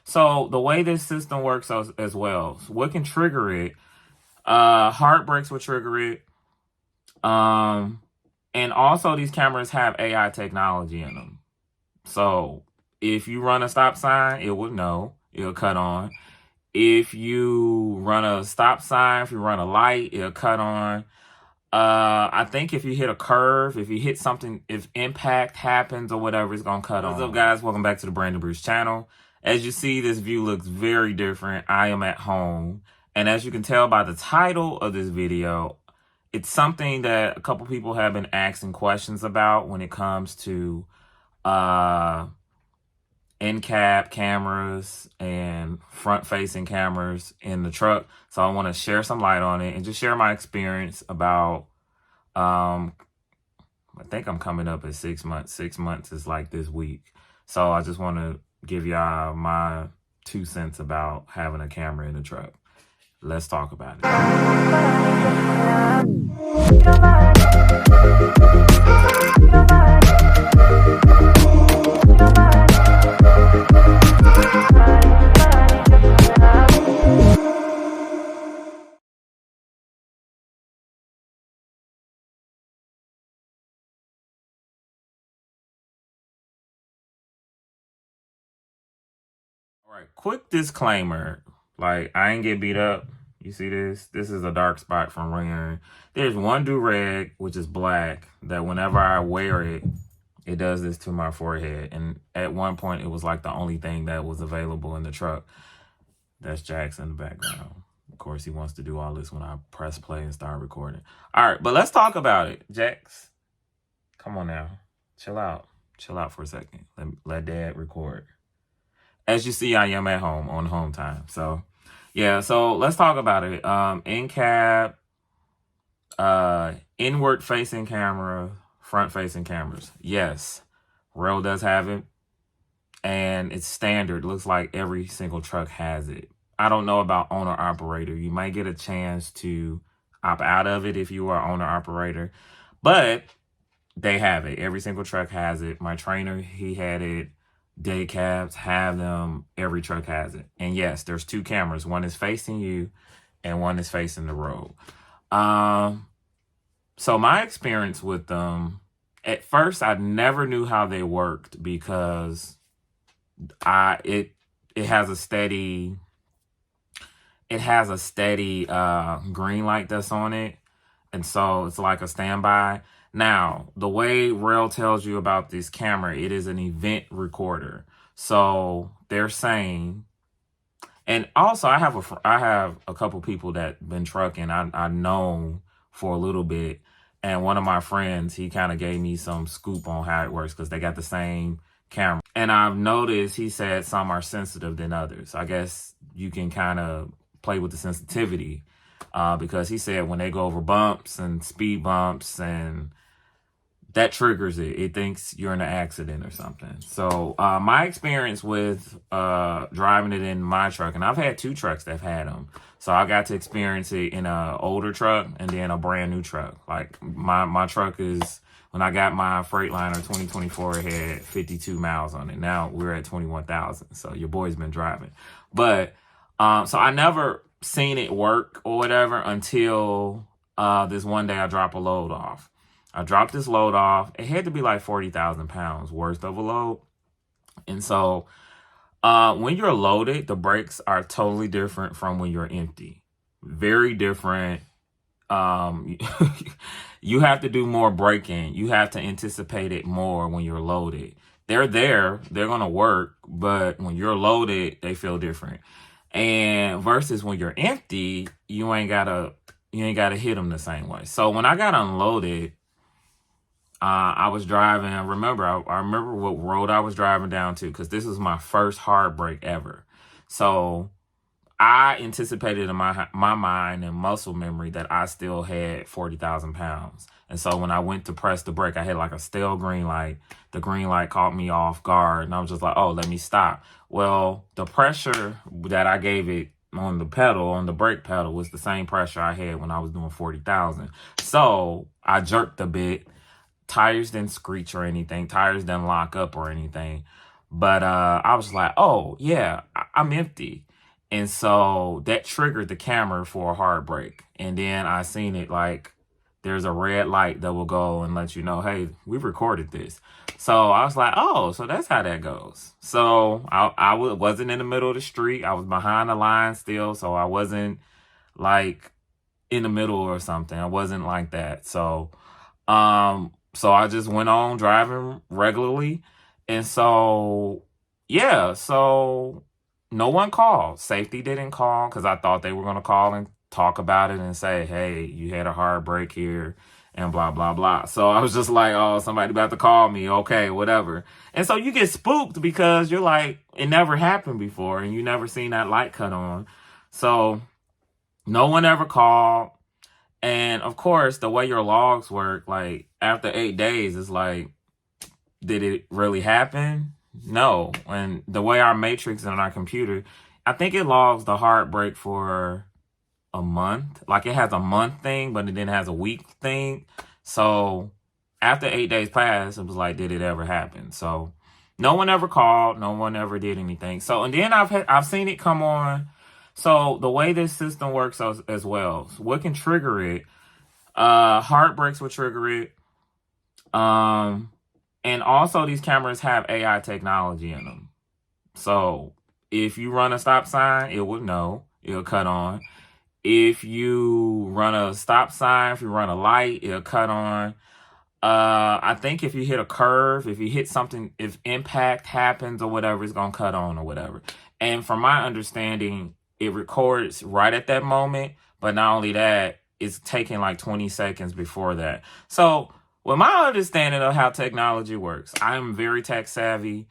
So the way this system works as well, so what can trigger it? Heart breaks will trigger it. And also these cameras have AI technology in them. So if you run a stop sign, it will know. It'll cut on. If you run a stop sign, if you run a light, it'll cut on. I think if you hit a curve, if you hit something, if impact happens or whatever, it's gonna cut on. What's up, guys? Welcome back to the Brandon Brews channel. As you see, this view looks very different. I am at home, and as you can tell by the title of this video, it's something that a couple people have been asking questions about when it comes to in-cab cameras and front-facing cameras in the truck. So I want to share some light on it and just share my experience about, I think I'm coming up at 6 months. 6 months is like this week. So I just want to give y'all my 2 cents about having a camera in the truck. Let's talk about it. All right, quick disclaimer. Like, I ain't get beat up. You see this? This is a dark spot from wearing. There's one do-rag, which is black, that whenever I wear it, it does this to my forehead. And at one point, it was like the only thing that was available in the truck. That's Jax in the background. Of course, he wants to do all this when I press play and start recording. All right, but let's talk about it. Jax, come on now. Chill out. Chill out for a second. Let Dad record. As you see, I am at home on home time. So, yeah, so let's talk about it. In-cab, inward-facing camera, front-facing cameras. Yes, Rail does have it, and it's standard. Looks like every single truck has it. I don't know about owner-operator. You might get a chance to opt out of it if you are owner-operator, but they have it. Every single truck has it. My trainer, he had it. Day cabs have them. Every truck has it. And yes, there's 2 cameras. One is facing you and one is facing the road. So my experience with them, at first I never knew how they worked because it has a steady green light that's on it. And so it's like a standby. Now, the way Rail tells you about this camera, it is an event recorder. So they're saying, and also I have a couple people that been trucking. I know for a little bit, and one of my friends, he kind of gave me some scoop on how it works because they got the same camera. And I've noticed, he said some are sensitive than others. I guess you can kind of play with the sensitivity because he said when they go over bumps and speed bumps, and that triggers it. It thinks you're in an accident or something. So my experience with driving it in my truck, and I've had 2 trucks that have had them. So I got to experience it in an older truck and then a brand new truck. Like my truck is, when I got my Freightliner 2024, it had 52 miles on it. Now we're at 21,000. So your boy's been driving. But so I never seen it work or whatever until this one day I drop a load off. I dropped this load off. It had to be like 40,000 pounds worth of a load. And so when you're loaded, the brakes are totally different from when you're empty. Very different. You have to do more braking. You have to anticipate it more when you're loaded. They're there. They're going to work. But when you're loaded, they feel different. And versus when you're empty, you ain't gotta hit them the same way. So when I got unloaded, I was driving. I remember what road I was driving down to, because this was my first hard brake ever. So I anticipated in my mind and muscle memory that I still had 40,000 pounds. And so when I went to press the brake, I had like a stale green light. The green light caught me off guard, and I was just like, oh, let me stop. Well, the pressure that I gave it on the brake pedal, was the same pressure I had when I was doing 40,000. So I jerked a bit. Tires didn't screech or anything. Tires didn't lock up or anything. But I was like, oh yeah, I'm empty. And so that triggered the camera for a hard break. And then I seen it like there's a red light that will go and let you know, hey, we recorded this. So I was like, oh, so that's how that goes. So wasn't in the middle of the street. I was behind the line still. So I wasn't like in the middle or something. I wasn't like that. So I just went on driving regularly. And so, yeah, so no one called. Safety didn't call because I thought they were going to call and talk about it and say, hey, you had a hard break here and blah, blah, blah. So I was just like, oh, somebody about to call me. Okay, whatever. And so you get spooked because you're like, it never happened before and you never seen that light cut on. So no one ever called. And of course, the way your logs work, like after 8 days, it's like, did it really happen? No. And the way our matrix on our computer, I think it logs the heartbreak for a month. Like it has a month thing, but it then has a week thing. So after 8 days passed, it was like, did it ever happen? So no one ever called. No one ever did anything. So, and then I've seen it come on. So the way this system works as well, so what can trigger it? Heartbreaks will trigger it. And also these cameras have AI technology in them. So if you run a stop sign, it will know. It'll cut on. If you run a stop sign, if you run a light, it'll cut on. I think if you hit a curve, if you hit something, if impact happens or whatever, it's going to cut on or whatever. And from my understanding, it records right at that moment. But not only that, it's taking like 20 seconds before that. So with my understanding of how technology works, I'm very tech savvy.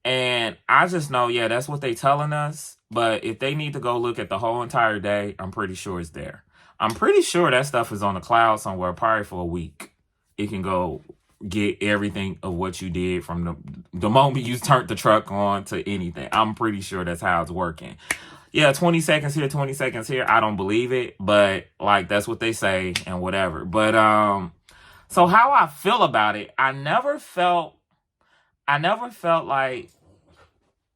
And I just know, yeah, that's what they telling us. But if they need to go look at the whole entire day, I'm pretty sure it's there. I'm pretty sure that stuff is on the cloud somewhere, probably for a week. It can go get everything of what you did from the moment you turned the truck on to anything. I'm pretty sure that's how it's working. Yeah, 20 seconds here, 20 seconds here. I don't believe it, but like that's what they say and whatever. But so how I feel about it, I never felt like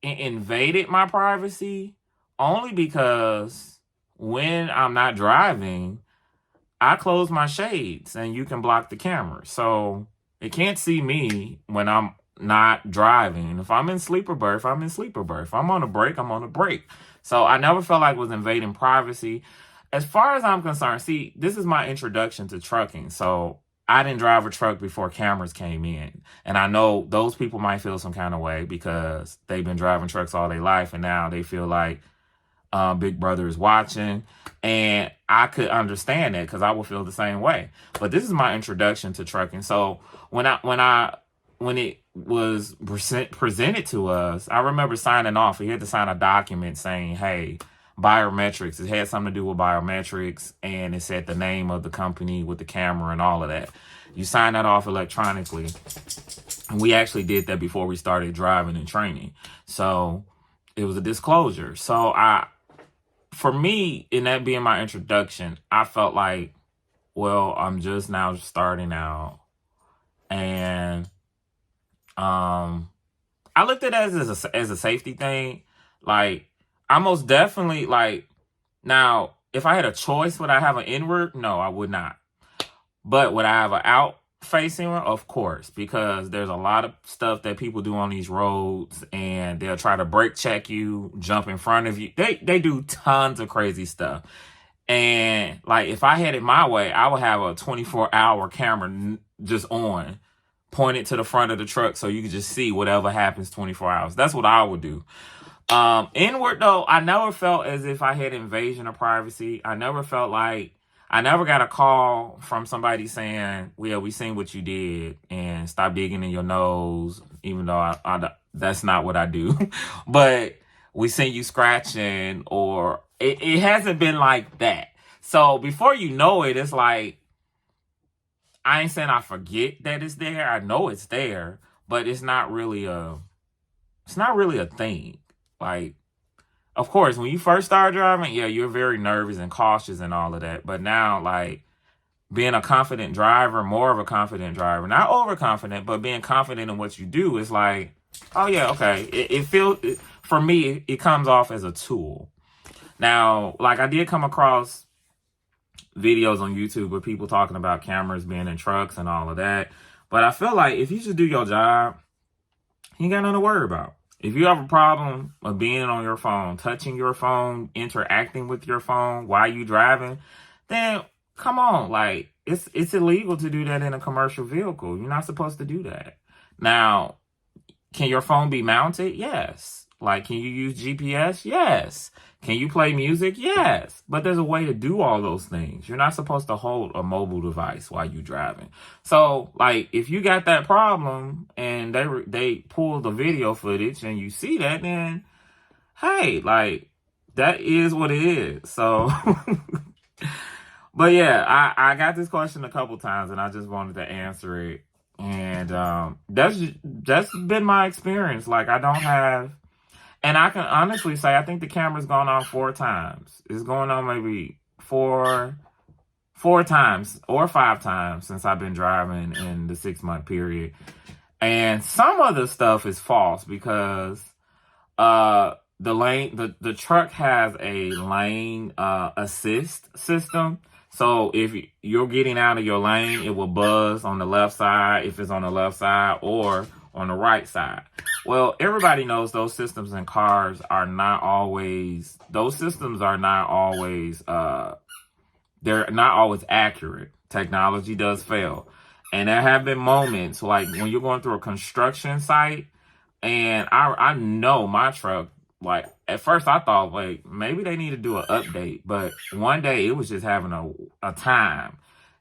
it invaded my privacy, only because when I'm not driving, I close my shades and you can block the camera. So it can't see me when I'm not driving. If I'm in sleeper berth, I'm in sleeper berth. If I'm on a break, I'm on a break. So I never felt like it was invading privacy. As far as I'm concerned, see, this is my introduction to trucking. So I didn't drive a truck before cameras came in. And I know those people might feel some kind of way because they've been driving trucks all their life and now they feel like Big Brother is watching. And I could understand that because I would feel the same way. But this is my introduction to trucking. So when it was presented to us, I remember signing off. We had to sign a document saying, hey, biometrics. It had something to do with biometrics, and it said the name of the company with the camera and all of that. You sign that off electronically. And we actually did that before we started driving and training. So it was a disclosure. So for me, in that being my introduction, I felt like, well, I'm just now starting out. And I looked at it as a safety thing. Like, I most definitely, like, now, if I had a choice, would I have an inward? No, I would not. But would I have an out-facing one? Of course, because there's a lot of stuff that people do on these roads, and they'll try to brake check you, jump in front of you. They do tons of crazy stuff. And, like, if I had it my way, I would have a 24-hour camera just on, pointed to the front of the truck so you could just see whatever happens 24 hours. That's what I would do. Inward, though, I never felt as if I had invasion of privacy. I never got a call from somebody saying, well, we seen what you did and stop digging in your nose, even though that's not what I do. But we seen you scratching, or it hasn't been like that. So before you know it, it's like, I ain't saying I forget that it's there. I know it's there, but it's not really a thing. Like, of course, when you first start driving, yeah, you're very nervous and cautious and all of that. But now, like, being a confident driver, more of a confident driver, not overconfident, but being confident in what you do, is like, Oh yeah, okay. It feels, for me, it comes off as a tool. Now, like, I did come across videos on YouTube where people talking about cameras being in trucks and all of that. But I feel like if you just do your job, you ain't got nothing to worry about. If you have a problem of being on your phone, touching your phone, interacting with your phone while you driving, then come on, like, it's illegal to do that in a commercial vehicle. You're not supposed to do that. Now, can your phone be mounted? Yes. Like, can you use GPS? Yes. Can you play music? Yes. But there's a way to do all those things. You're not supposed to hold a mobile device while you're driving. So, like, if you got that problem and they pull the video footage and you see that, then hey, like, that is what it is. So, but yeah, I got this question a couple times and I just wanted to answer it. And that's been my experience. Like, I don't have, and I can honestly say I think the camera's gone on 4 times. It's going on maybe four times or 5 times since I've been driving in the 6-month period. And some of the stuff is false because the truck has a lane assist system. So if you're getting out of your lane, it will buzz on the left side if it's on the left side or on the right side. Well, everybody knows those systems in cars are not always, they're not always accurate. Technology does fail. And there have been moments like when you're going through a construction site, and I know my truck, like, at first I thought, like, maybe they need to do an update. But one day it was just having a time.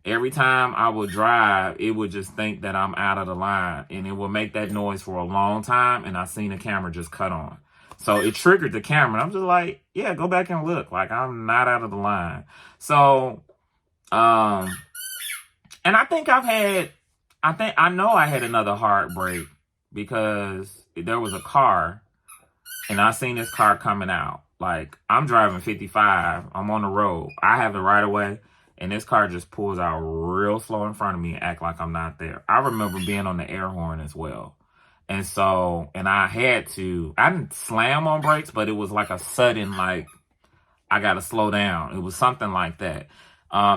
Every time I would drive, it would just think that I'm out of the line. And it would make that noise for a long time. And I seen the camera just cut on. So it triggered the camera. And I'm just like, yeah, go back and look. Like, I'm not out of the line. So, and I know I had another heartbreak because there was a car and I seen this car coming out. Like, I'm driving 55. I'm on the road. I have the right of way. And this car just pulls out real slow in front of me and act like I'm not there. I remember being on the air horn as well. And so, and I didn't slam on brakes, but it was like a sudden, like, I got to slow down. It was something like that.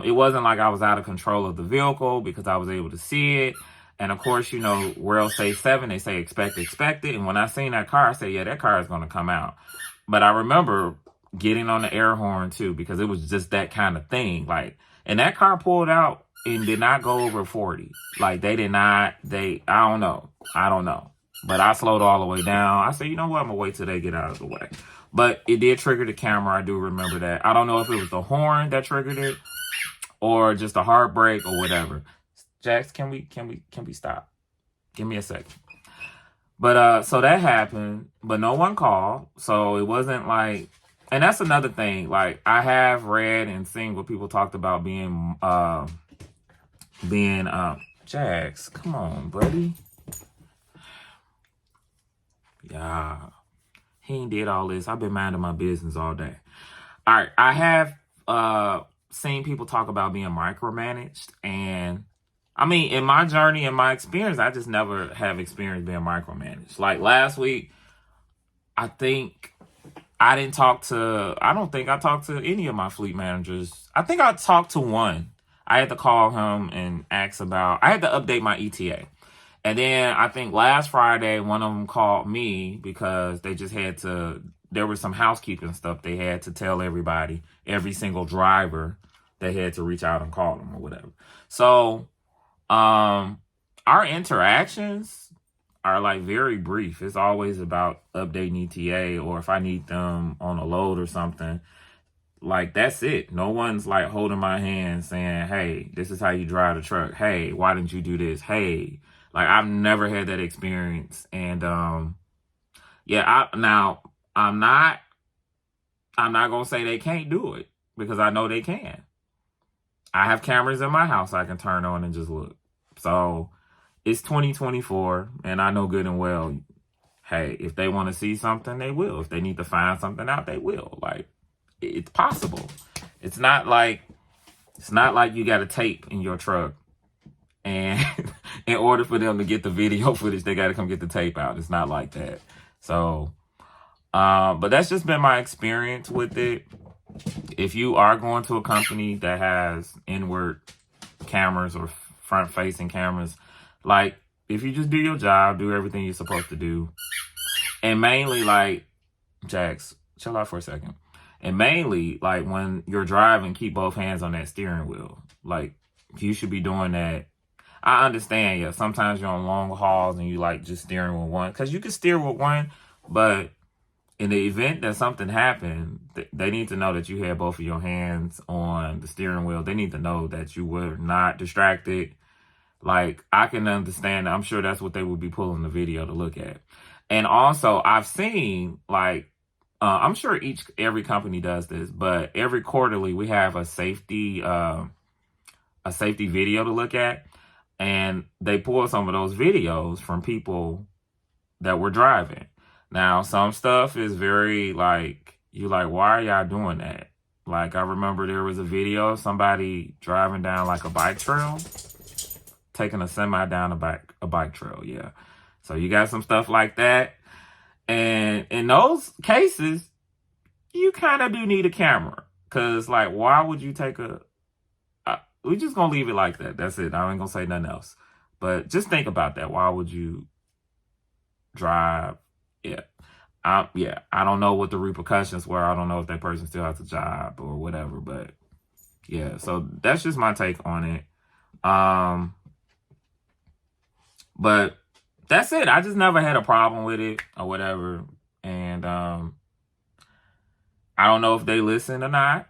It wasn't like I was out of control of the vehicle because I was able to see it. And of course, you know, World say 7, they say expect it. And when I seen that car, I said, yeah, that car is going to come out. But I remember getting on the air horn too, because it was just that kind of thing. Like, and that car pulled out and did not go over 40. Like, I don't know. But I slowed all the way down. I said, you know what? I'm going to wait till they get out of the way. But it did trigger the camera. I do remember that. I don't know if it was the horn that triggered it or just a heartbreak or whatever. Jax, can we stop? Give me a second. But so that happened, but no one called. So it wasn't like, and that's another thing. Like, I have read and seen what people talked about being Jax, come on, buddy. Yeah. He ain't did all this. I've been minding my business all day. All right. I have seen people talk about being micromanaged. And I mean, in my journey, in my experience, I just never have experienced being micromanaged. Like last week, I don't think I talked to any of my fleet managers. I think I talked to one. I had to call him and I had to update my ETA. And then I think last Friday, one of them called me because they just there was some housekeeping stuff. They had to tell everybody, every single driver, they had to reach out and call them or whatever. So, our interactions are like very brief. It's always about updating ETA, or if I need them on a load or something, like, that's it. No one's like holding my hand saying, hey, this is how you drive the truck. Hey, why didn't you do this? Hey, like, I've never had that experience. And, yeah, I'm not going to say they can't do it because I know they can. I have cameras in my house I can turn on and just look. So it's 2024 and I know good and well, hey, if they want to see something, they will. If they need to find something out, they will. Like, it's possible. It's not like you got a tape in your truck and in order for them to get the video footage, they got to come get the tape out. It's not like that. So, but that's just been my experience with it. If you are going to a company that has inward cameras or front-facing cameras, like, if you just do your job, do everything you're supposed to do, and mainly, like, Jax, chill out for a second. And mainly, like, when you're driving, keep both hands on that steering wheel. Like, you should be doing that. I understand, yeah, sometimes you're on long hauls and you, like, just steering with one. Because you can steer with one, but in the event that something happened, they need to know that you had both of your hands on the steering wheel. They need to know that you were not distracted. Like, I can understand. I'm sure that's what they would be pulling the video to look at. And also, I've seen, like, I'm sure every company does this, but every quarterly we have a safety video to look at. And they pull some of those videos from people that were driving. Now, some stuff is very, like, you're like, why are y'all doing that? Like, I remember there was a video of somebody driving down, like, a bike trail, taking a semi down a bike trail, yeah. So you got some stuff like that. And in those cases, you kind of do need a camera. Because, like, why would you take we're just going to leave it like that. That's it. I ain't going to say nothing else. But just think about that. Why would you drive? Yeah. I don't know what the repercussions were. I don't know if that person still has a job or whatever. But, yeah. So, that's just my take on it. But that's it. I just never had a problem with it or whatever. And I don't know if they listen or not.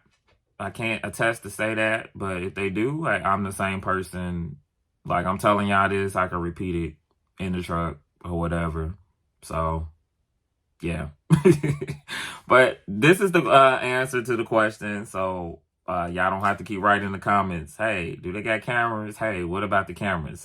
I can't attest to say that, but if they do, like, I'm the same person. Like, I'm telling y'all this, I can repeat it in the truck or whatever. So, yeah. But this is the answer to the question. So, y'all don't have to keep writing in the comments, hey, do they got cameras? Hey, what about the cameras?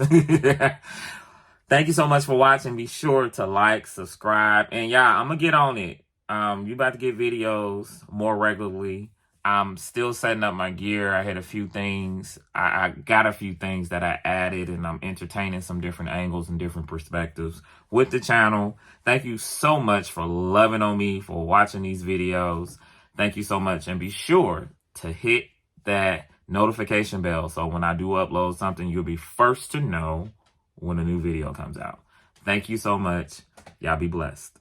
Thank you so much for watching. Be sure to like, subscribe, and yeah, I'm going to get on it. You about to get videos more regularly. I'm still setting up my gear. I had a few things. I got a few things that I added, and I'm entertaining some different angles and different perspectives with the channel. Thank you so much for loving on me, for watching these videos. Thank you so much. And be sure to hit that notification bell so when I do upload something, you'll be first to know when a new video comes out. Thank you so much. Y'all be blessed.